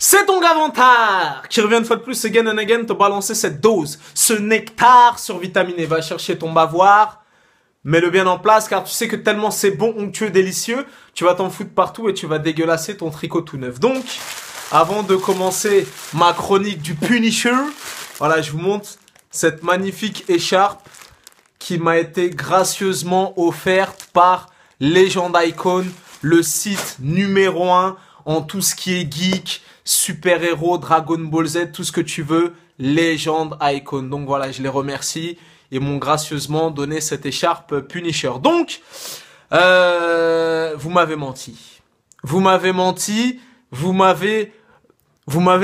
C'est ton Gavantard qui revient une fois de plus again and again te balancer cette dose, ce nectar survitaminé. Va chercher ton bavoir, mets-le bien en place car tu sais que tellement c'est bon, onctueux, délicieux, tu vas t'en foutre partout et tu vas dégueulasser ton tricot tout neuf. Donc, avant de commencer ma chronique du Punisher, voilà, je vous montre cette magnifique écharpe qui m'a été gracieusement offerte par Legend Icon, le site numéro 1 en tout ce qui est geek, super-héros, Dragon Ball Z, tout ce que tu veux, Legend Icon. Donc voilà, je les remercie. Ils m'ont gracieusement donné cette écharpe Punisher. Donc, vous m'avez menti. Vous m'avez menti, vous m'avez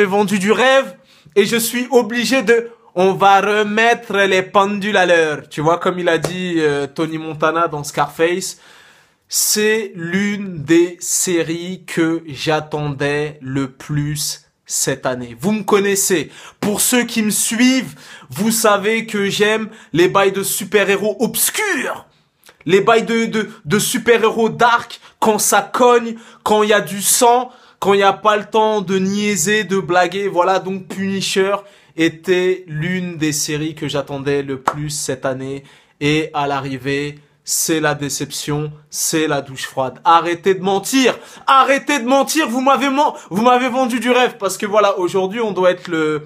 vendu du rêve et je suis obligé de... On va remettre les pendules à l'heure. Tu vois, comme il a dit Tony Montana dans Scarface, c'est l'une des séries que j'attendais le plus cette année. Vous me connaissez. Pour ceux qui me suivent, vous savez que j'aime les bails de super-héros obscurs. Les bails de super-héros dark, quand ça cogne, quand il y a du sang, quand il n'y a pas le temps de niaiser, de blaguer. Voilà, donc Punisher était l'une des séries que j'attendais le plus cette année. Et à l'arrivée, c'est la déception, c'est la douche froide. Arrêtez de mentir, vous m'avez vendu du rêve. Parce que voilà, aujourd'hui, on doit être le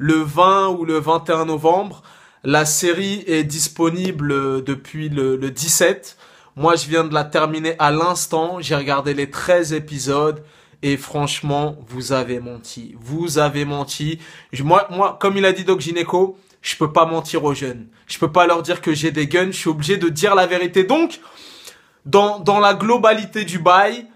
20 ou le 21 novembre. La série est disponible depuis le 17. Moi, je viens de la terminer à l'instant. J'ai regardé les 13 épisodes. Et franchement, vous avez menti. Vous avez menti. Moi, comme il a dit Doc Gineco, je peux pas mentir aux jeunes. Je peux pas leur dire que j'ai des guns. Je suis obligé de dire la vérité. Donc, dans la globalité du bail,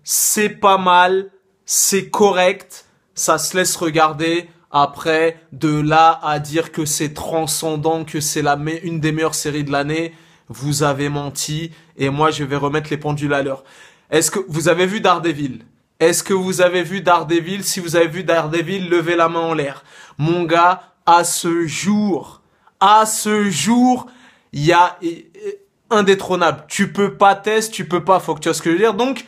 c'est pas mal. C'est correct. Ça se laisse regarder. Après, de là à dire que c'est transcendant, que c'est une des meilleures séries de l'année, vous avez menti. Et moi, je vais remettre les pendules à l'heure. Est-ce que vous avez vu Daredevil? Est-ce que vous avez vu Daredevil? Si vous avez vu Daredevil, levez la main en l'air. Mon gars, à ce jour, il y a indétrônable. Tu peux pas tester, tu peux pas, faut que tu vois ce que je veux dire. Donc,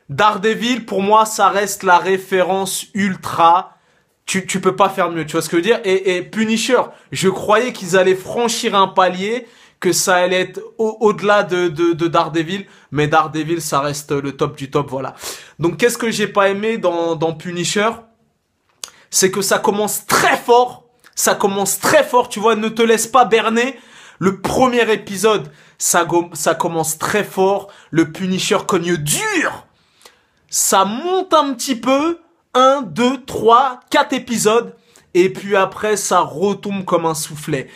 Daredevil, pour moi, ça reste la référence ultra. Tu peux pas faire mieux, tu vois ce que je veux dire. Et Punisher, je croyais qu'ils allaient franchir un palier, que ça allait être au-delà de Daredevil, mais Daredevil, ça reste le top du top, voilà. Donc, qu'est-ce que j'ai pas aimé dans Punisher? C'est que ça commence très fort, tu vois, ne te laisse pas berner. Le premier épisode, ça commence très fort, le Punisher cogne dur, ça monte un petit peu, 1, 2, 3, 4 épisodes, et puis après, ça retombe comme un soufflet.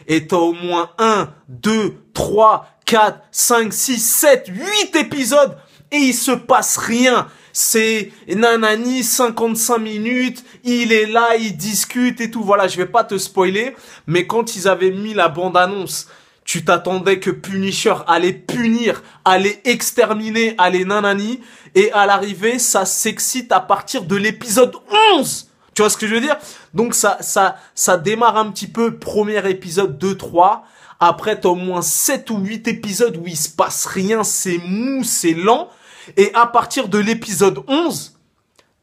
Et t'as au moins 1, 2, 3, 4, 5, 6, 7, 8 épisodes. Et il se passe rien. C'est nanani, 55 minutes. Il est là, il discute et tout. Voilà, je vais pas te spoiler. Mais quand ils avaient mis la bande-annonce, tu t'attendais que Punisher allait punir, allait exterminer, allait nanani. Et à l'arrivée, ça s'excite à partir de l'épisode 11. Tu vois ce que je veux dire? Donc ça démarre un petit peu, premier épisode 2, 3. Après, t'as au moins 7 ou 8 épisodes où il se passe rien, c'est mou, c'est lent. Et à partir de l'épisode 11,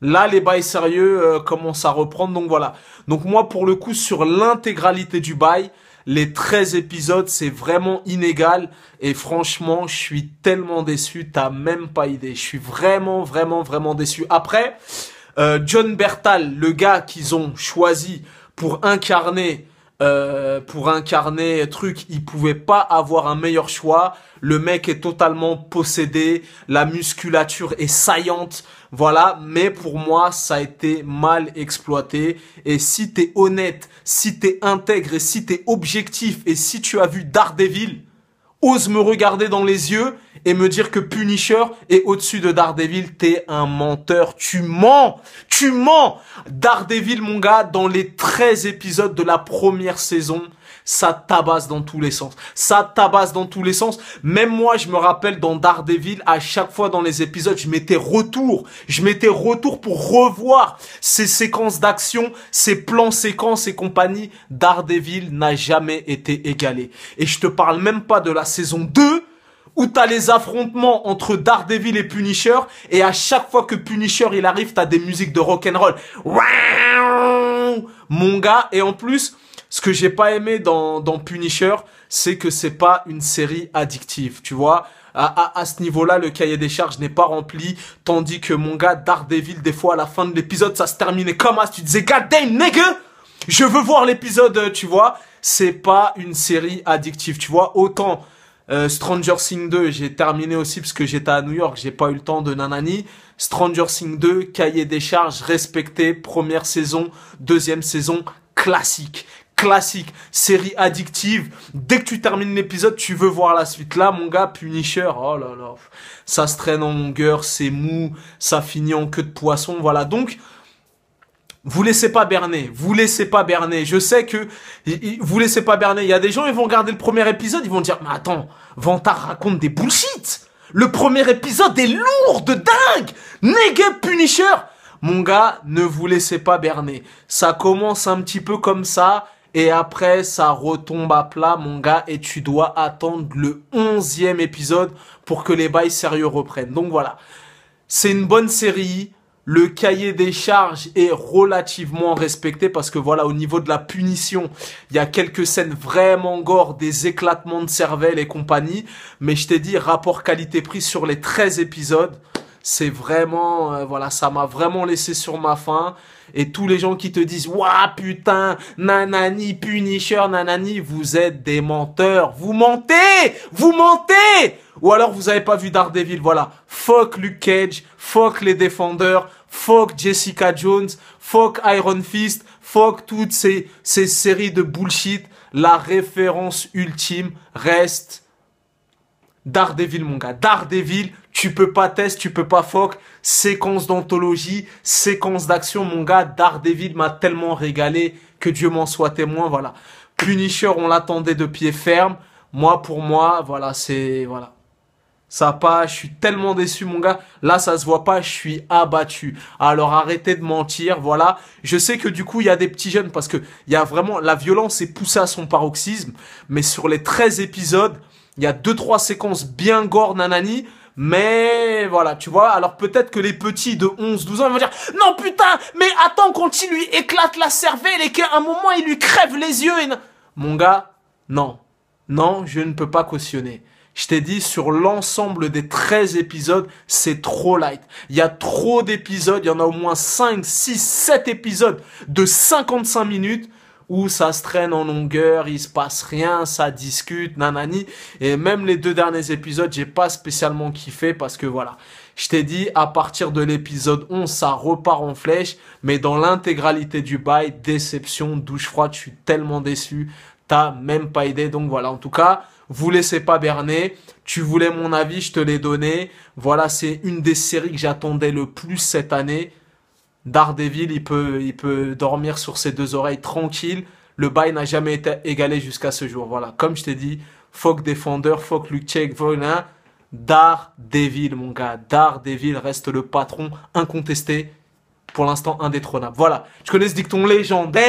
là, les bails sérieux commencent à reprendre. Donc voilà. Donc moi, pour le coup, sur l'intégralité du bail, les 13 épisodes, c'est vraiment inégal. Et franchement, je suis tellement déçu, t'as même pas idée. Je suis vraiment déçu. Après, John Bertal, le gars qu'ils ont choisi pour incarner truc, il pouvait pas avoir un meilleur choix. Le mec est totalement possédé, la musculature est saillante, voilà. Mais pour moi, ça a été mal exploité. Et si t'es honnête, si t'es intègre et si t'es objectif et si tu as vu Daredevil, ose me regarder dans les yeux et me dire que Punisher est au-dessus de Daredevil. T'es un menteur. Tu mens. Daredevil, mon gars, dans les 13 épisodes de la première saison, ça tabasse dans tous les sens. Même moi, je me rappelle dans Daredevil, à chaque fois dans les épisodes, je mettais retour pour revoir ces séquences d'action, ces plans séquences et compagnie. Daredevil n'a jamais été égalé. Et je te parle même pas de la saison 2, où t'as les affrontements entre Daredevil et Punisher, et à chaque fois que Punisher il arrive, t'as des musiques de rock'n'roll. Mon gars, et en plus, ce que j'ai pas aimé dans Punisher, c'est que c'est pas une série addictive, tu vois. À ce niveau-là, le cahier des charges n'est pas rempli, tandis que mon gars, Daredevil, des fois, à la fin de l'épisode, ça se terminait comme ça, tu disais, God damn, nigga! Je veux voir l'épisode, tu vois. C'est pas une série addictive, tu vois. Autant Stranger Things 2, j'ai terminé aussi parce que j'étais à New York, j'ai pas eu le temps de nanani. Stranger Things 2, cahier des charges respecté, première saison, deuxième saison, classique. Classique, série addictive. Dès que tu termines l'épisode, tu veux voir la suite. Là, mon gars, Punisher, oh là là, ça se traîne en longueur, c'est mou, ça finit en queue de poisson, voilà. Donc, vous laissez pas berner, vous laissez pas berner. Je sais que vous laissez pas berner. Il y a des gens, ils vont regarder le premier épisode, ils vont dire, mais attends, Vantard raconte des bullshit. Le premier épisode est lourd de dingue. Nigga Punisher. Mon gars, ne vous laissez pas berner. Ça commence un petit peu comme ça. Et après, ça retombe à plat, mon gars, et tu dois attendre le 11e épisode pour que les bails sérieux reprennent. Donc voilà, c'est une bonne série. Le cahier des charges est relativement respecté parce que voilà, au niveau de la punition, il y a quelques scènes vraiment gore, des éclatements de cervelle et compagnie. Mais je t'ai dit, rapport qualité-prix sur les 13 épisodes, c'est vraiment, voilà, ça m'a vraiment laissé sur ma faim. Et tous les gens qui te disent, ouah, putain, nanani, Punisher, nanani, vous êtes des menteurs. Vous mentez! Vous mentez! Ou alors vous avez pas vu Daredevil, voilà. Fuck Luke Cage, fuck les Défendeurs, fuck Jessica Jones, fuck Iron Fist, fuck toutes ces séries de bullshit. La référence ultime reste Daredevil, mon gars. Daredevil, tu peux pas test, tu peux pas fuck. Séquence d'anthologie, séquence d'action, mon gars. Daredevil m'a tellement régalé, que Dieu m'en soit témoin, voilà. Punisher, on l'attendait de pied ferme. Moi, pour moi, voilà, c'est, voilà. Ça a pas, je suis tellement déçu, mon gars. Là, ça se voit pas, je suis abattu. Alors, arrêtez de mentir, voilà. Je sais que du coup, il y a des petits jeunes parce que il y a vraiment, la violence est poussée à son paroxysme. Mais sur les 13 épisodes, il y a 2-3 séquences bien gore, nanani. Mais voilà, tu vois, alors peut-être que les petits de 11-12 ans, ils vont dire « Non, putain, mais attends quand il lui éclate la cervelle et qu'à un moment, il lui crève les yeux. » Mon gars, non. Non, je ne peux pas cautionner. Je t'ai dit, sur l'ensemble des 13 épisodes, c'est trop light. Il y a trop d'épisodes, il y en a au moins 5, 6, 7 épisodes de 55 minutes où ça se traîne en longueur, il se passe rien, ça discute, nanani. Et même les 2 derniers épisodes, j'ai pas spécialement kiffé parce que voilà. Je t'ai dit, à partir de l'épisode 11, ça repart en flèche. Mais dans l'intégralité du bail, déception, douche froide, je suis tellement déçu. T'as même pas idée. Donc voilà, en tout cas, vous laissez pas berner. Tu voulais mon avis, je te l'ai donné. Voilà, c'est une des séries que j'attendais le plus cette année. Daredevil, il peut dormir sur ses 2 oreilles tranquille. Le bail n'a jamais été égalé jusqu'à ce jour. Voilà, comme je t'ai dit, fuck Défendeur, fuck Luke Cage, voilà. Daredevil, mon gars. Daredevil reste le patron incontesté. Pour l'instant, indétrônable. Voilà, tu connais ce dicton légendaire.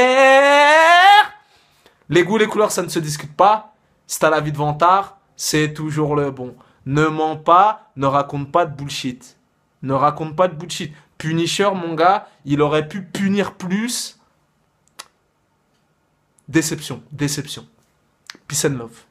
Les goûts, les couleurs, ça ne se discute pas. Si t'as la vie de Vantard, c'est toujours le bon. Ne mens pas, ne raconte pas de bullshit. Ne raconte pas de bullshit. Punisher, mon gars, il aurait pu punir plus. Déception, déception. Peace and love.